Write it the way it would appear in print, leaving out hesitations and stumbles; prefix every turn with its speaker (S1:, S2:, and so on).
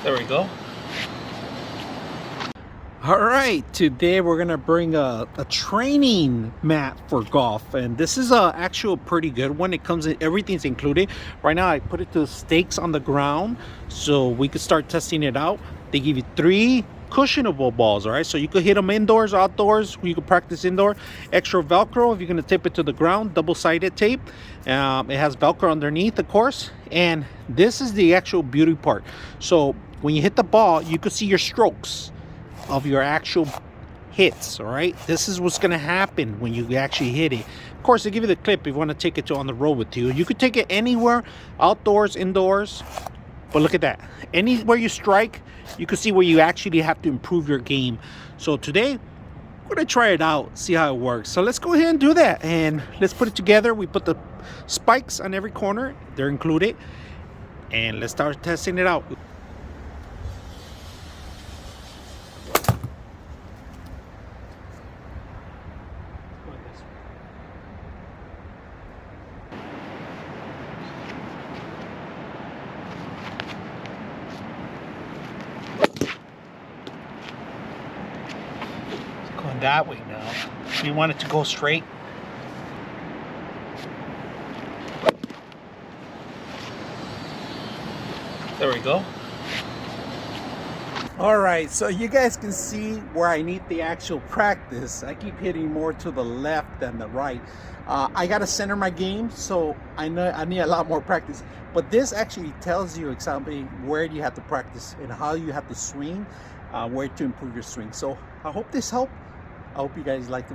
S1: There we go. All right, today we're gonna bring a training mat for golf, and this is a actual pretty good one. It comes in, everything's included. Right now I put it to stakes on the ground so we could start testing it out. They give you 3 cushionable balls, all right, so you could hit them indoors, outdoors. You could practice indoor. Extra Velcro if you're gonna tape it to the ground, double-sided tape. It has Velcro underneath, of course, and this is the actual beauty part. So when you hit the ball, you could see your strokes of your actual hits. All right, this is what's going to happen when you actually hit it. Of course, they give you the clip if you want to take it to on the road with you. You could take it anywhere, outdoors, indoors. But look at that, anywhere you strike, you can see where you actually have to improve your game. So today we're going to try it out, see how it works. So let's go ahead and do that, and let's put it together. We put the spikes on every corner, they're included, and let's start testing it out. Going that way now. We want it to go straight. There we go. All right, so you guys can see where I need the actual practice. I keep hitting more to the left than the right. I gotta center my game, so I know I need a lot more practice. But this actually tells you exactly where you have to practice and how you have to swing, where to improve your swing. So I hope this helped. I hope you guys liked it.